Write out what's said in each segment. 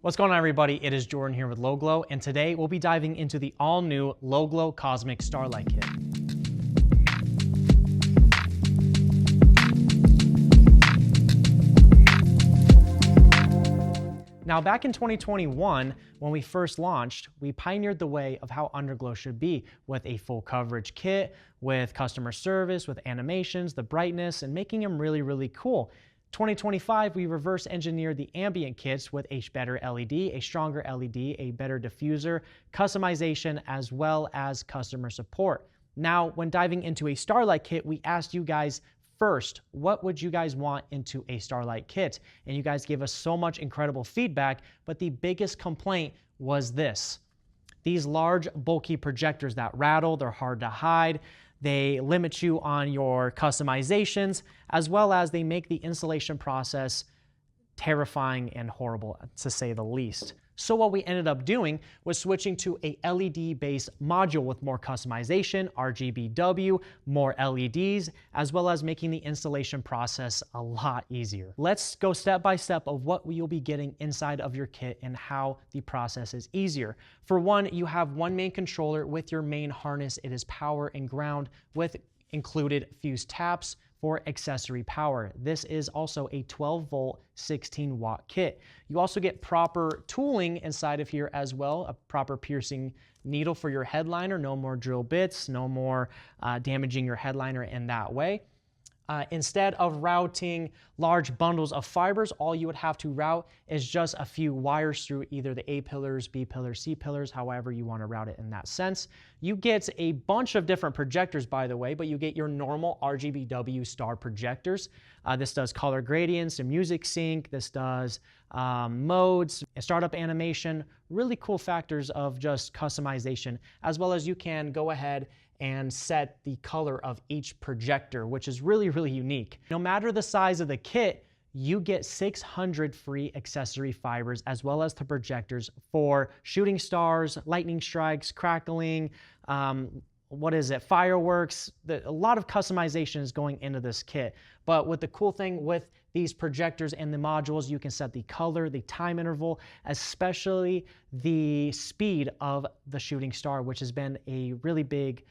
What's going on, everybody? It is Jordan here with LOWGLOW, and today we'll be diving into the all-new LOWGLOW Cosmic Starlight Kit. Now, back in 2021, when we first launched, we pioneered the way of how underglow should be, with a full coverage kit, with customer service, with animations, the brightness, and making them really, really cool. 2025, we reverse engineered the ambient kits with a better LED, a stronger LED, a better diffuser, customization, as well as customer support. Now, when diving into a Starlight kit, we asked you guys first, what would you guys want into a Starlight kit? And you guys gave us so much incredible feedback, but the biggest complaint was this. These large, bulky projectors that rattle, they're hard to hide. They limit you on your customizations, as well as they make the installation process terrifying and horrible, to say the least. So what we ended up doing was switching to a LED-based module with more customization, RGBW, more LEDs, as well as making the installation process a lot easier. Let's go step by step of what you'll be getting inside of your kit and how the process is easier. For one, you have one main controller with your main harness. It is power and ground with included fuse taps for accessory power. This is also a 12-volt, 16-watt kit. You also get proper tooling inside of here as well, a proper piercing needle for your headliner, no more drill bits, no more damaging your headliner in that way. Instead of routing large bundles of fibers, all you would have to route is just a few wires through either the A pillars, B pillars, C pillars, however you want to route it in that sense. You get a bunch of different projectors, by the way, but you get your normal RGBW star projectors. This does color gradients and music sync. This does modes, startup animation, really cool factors of just customization, as well as you can go ahead and set the color of each projector, which is really, really unique. No matter the size of the kit, you get 600 free accessory fibers, as well as the projectors for shooting stars, lightning strikes, crackling, fireworks. A lot of customization is going into this kit. But with the cool thing with these projectors and the modules, you can set the color, the time interval, especially the speed of the shooting star, which has been a really big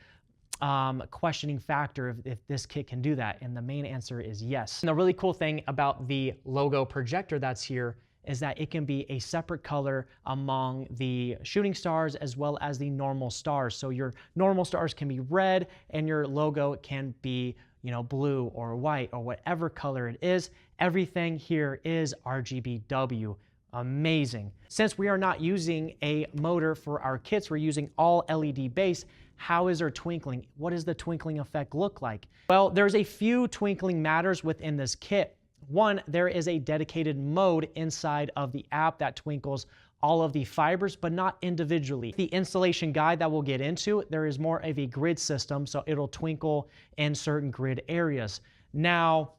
questioning factor if this kit can do that, and the main answer is yes. And the really cool thing about the logo projector that's here is that it can be a separate color among the shooting stars as well as the normal stars. So your normal stars can be red and your logo can be, blue or white or whatever color it is. Everything here is RGBW. Amazing. Since we are not using a motor for our kits, we're using all LED based. How is our twinkling? What does the twinkling effect look like? Well, there's a few twinkling matters within this kit. One, there is a dedicated mode inside of the app that twinkles all of the fibers, but not individually. The installation guide that we'll get into, there is more of a grid system, so it'll twinkle in certain grid areas. Now,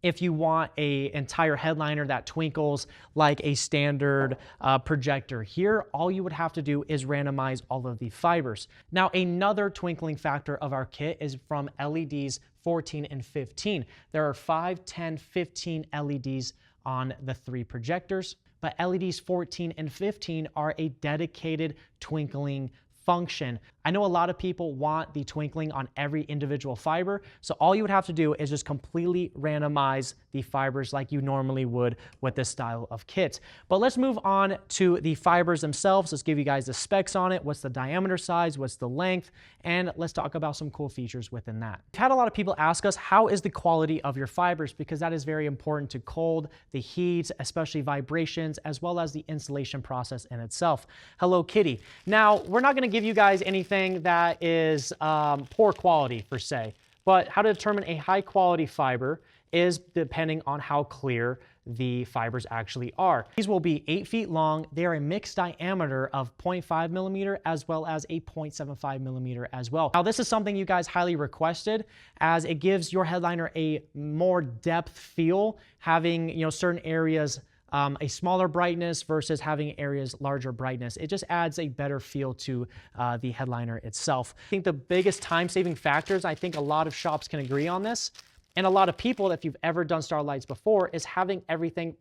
if you want an entire headliner that twinkles like a standard projector here, all you would have to do is randomize all of the fibers. Now, another twinkling factor of our kit is from LEDs 14 and 15. There are 5, 10, 15 LEDs on the 3 projectors, but LEDs 14 and 15 are a dedicated twinkling function. I know a lot of people want the twinkling on every individual fiber, so all you would have to do is just completely randomize the fibers like you normally would with this style of kit. But let's move on to the fibers themselves. Let's give you guys the specs on it. What's the diameter size? What's the length? And let's talk about some cool features within that. We've had a lot of people ask us, how is the quality of your fibers? Because that is very important to cold, the heat, especially vibrations, as well as the installation process in itself. Hello, Kitty. Now, we're not going to give you guys anything that is poor quality per se, but how to determine a high quality fiber is depending on how clear the fibers actually are. These will be 8 feet long. They are a mixed diameter of 0.5 millimeter as well as a 0.75 millimeter as well. Now, this is something you guys highly requested, as it gives your headliner a more depth feel, having certain areas a smaller brightness versus having areas larger brightness. It just adds a better feel to the headliner itself. I think the biggest time-saving factors, I think a lot of shops can agree on this, and a lot of people, if you've ever done Starlights before, is having everything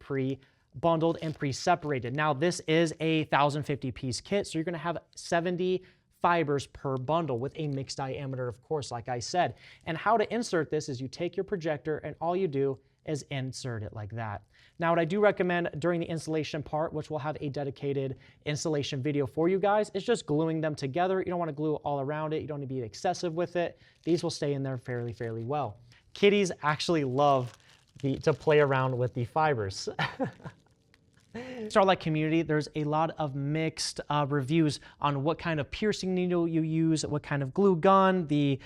bundled and pre-separated. Now this is a 1050 piece kit, so you're gonna have 70 fibers per bundle with a mixed diameter, of course, like I said. And how to insert this is you take your projector and all you do is insert it like that. Now, what I do recommend during the installation part, which we'll have a dedicated installation video for you guys, is just gluing them together. You don't want to glue all around it. You don't need to be excessive with it. These will stay in there fairly well. Kitties actually love to play around with the fibers. Starlight community, there's a lot of mixed reviews on what kind of piercing needle you use, what kind of glue gun, the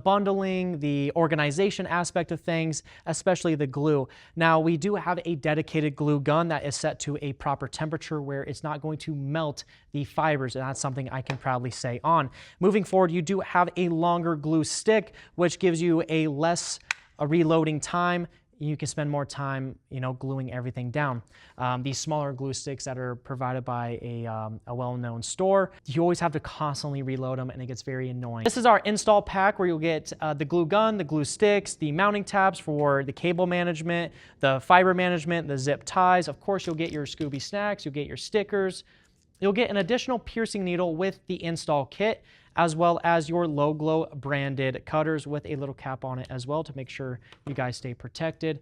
bundling, the organization aspect of things, especially the glue. Now, we do have a dedicated glue gun that is set to a proper temperature where it's not going to melt the fibers, and that's something I can proudly say on. Moving forward, you do have a longer glue stick, which gives you a less reloading time. You can spend more time, gluing everything down. These smaller glue sticks that are provided by a well-known store, you always have to constantly reload them and it gets very annoying. This is our install pack where you'll get the glue gun, the glue sticks, the mounting tabs for the cable management, the fiber management, the zip ties. Of course, you'll get your Scooby snacks, you'll get your stickers. You'll get an additional piercing needle with the install kit, as well as your LOWGLOW branded cutters with a little cap on it as well to make sure you guys stay protected.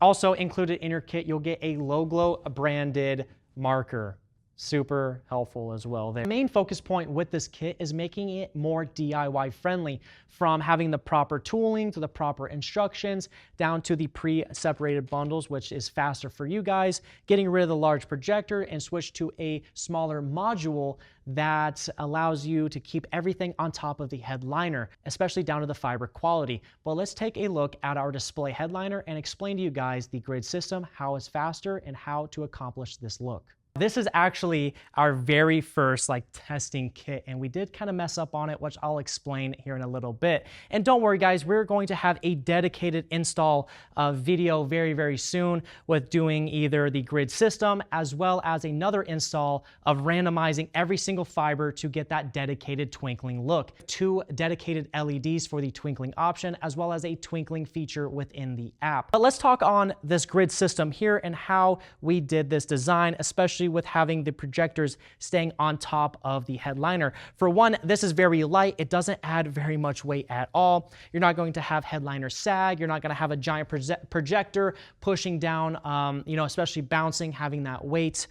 Also included in your kit, you'll get a LOWGLOW branded marker. Super helpful as well there. The main focus point with this kit is making it more DIY friendly, from having the proper tooling to the proper instructions down to the pre-separated bundles, which is faster for you guys, getting rid of the large projector and switch to a smaller module that allows you to keep everything on top of the headliner, especially down to the fiber quality. But let's take a look at our display headliner and explain to you guys the grid system, how it's faster, and how to accomplish this look. This is actually our very first testing kit, and we did kind of mess up on it, which I'll explain here in a little bit. And don't worry guys, we're going to have a dedicated install video very soon with doing either the grid system as well as another install of randomizing every single fiber to get that dedicated twinkling look. 2 dedicated LEDs for the twinkling option as well as a twinkling feature within the app. But let's talk on this grid system here and how we did this design, especially with having the projectors staying on top of the headliner. For one, this is very light. It doesn't add very much weight at all. You're not going to have headliner sag. You're not going to have a giant projector pushing down, especially bouncing, having that weight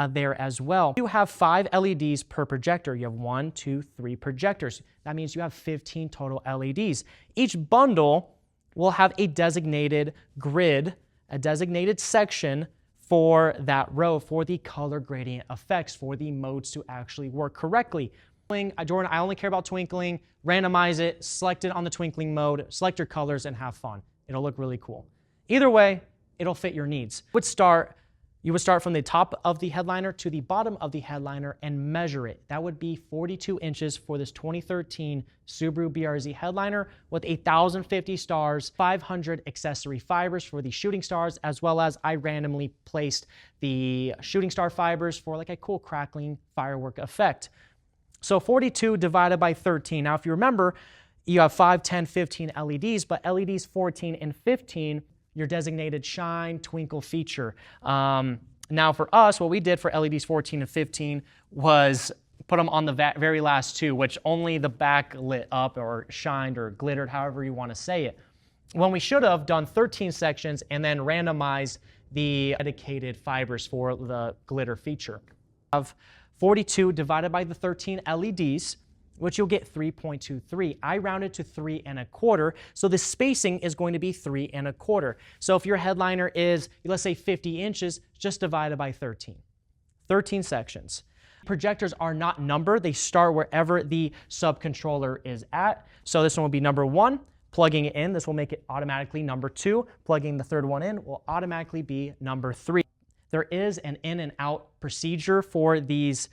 there as well. You have 5 LEDs per projector. You have 1, 2, 3 projectors. That means you have 15 total LEDs. Each bundle will have a designated grid, a designated section for that row, for the color gradient effects, for the modes to actually work correctly. Jordan, I only care about twinkling. Randomize it, select it on the twinkling mode, select your colors, and have fun. It'll look really cool. Either way, it'll fit your needs. You would start from the top of the headliner to the bottom of the headliner and measure it. That would be 42 inches for this 2013 Subaru BRZ headliner with 1,050 stars, 500 accessory fibers for the shooting stars, as well as I randomly placed the shooting star fibers for a cool crackling firework effect. So 42 divided by 13. Now, if you remember, you have 5, 10, 15 LEDs, but LEDs 14 and 15, your designated shine twinkle feature. Now for us, what we did for LEDs 14 and 15 was put them on the very last 2, which only the back lit up or shined or glittered, however you want to say it. When we should have done 13 sections and then randomized the dedicated fibers for the glitter feature. Of 42 divided by the 13 LEDs, which you'll get 3.23. I rounded to 3 1/4, so the spacing is going to be 3 1/4. So if your headliner is, let's say 50 inches, just divide it by 13. 13 sections. Projectors are not numbered. They start wherever the subcontroller is at. So this one will be number 1. Plugging it in, this will make it automatically number 2. Plugging the third one in will automatically be number 3. There is an in and out procedure for these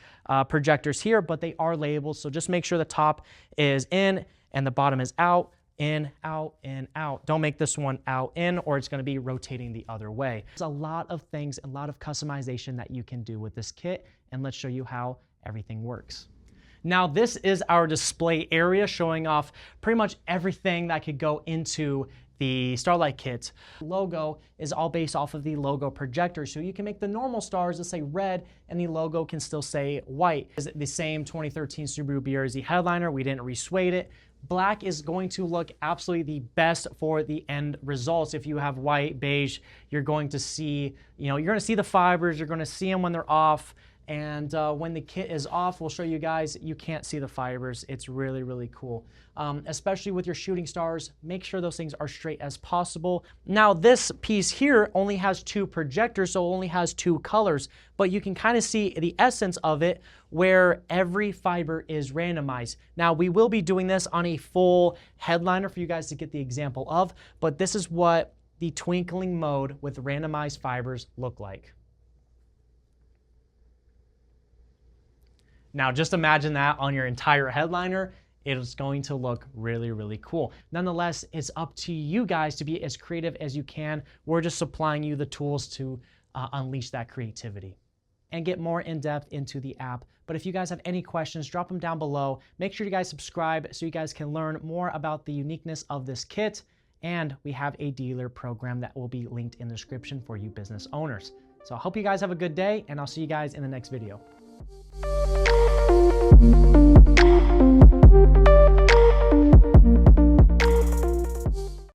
projectors here, but they are labeled, so just make sure the top is in and the bottom is out, in, out, in, out. Don't make this one out, in, or it's gonna be rotating the other way. There's a lot of things, a lot of customization that you can do with this kit, and let's show you how everything works. Now, this is our display area showing off pretty much everything that could go into the Starlight kit logo is all based off of the logo projector. So you can make the normal stars that say red and the logo can still say white. Is it the same 2013 Subaru BRZ headliner? We didn't resuede it. Black is going to look absolutely the best for the end results. If you have white, beige, you're going to see, you're going to see the fibers, you're going to see them when they're off. And when the kit is off, we'll show you guys, you can't see the fibers. It's really, really cool. Especially with your shooting stars, make sure those things are straight as possible. Now this piece here only has 2 projectors, so it only has 2 colors, but you can kind of see the essence of it where every fiber is randomized. Now we will be doing this on a full headliner for you guys to get the example of, but this is what the twinkling mode with randomized fibers look like. Now just imagine that on your entire headliner. It is going to look really, really cool. Nonetheless, it's up to you guys to be as creative as you can. We're just supplying you the tools to unleash that creativity and get more in depth into the app. But if you guys have any questions, drop them down below. Make sure you guys subscribe so you guys can learn more about the uniqueness of this kit. And we have a dealer program that will be linked in the description for you business owners. So I hope you guys have a good day, and I'll see you guys in the next video.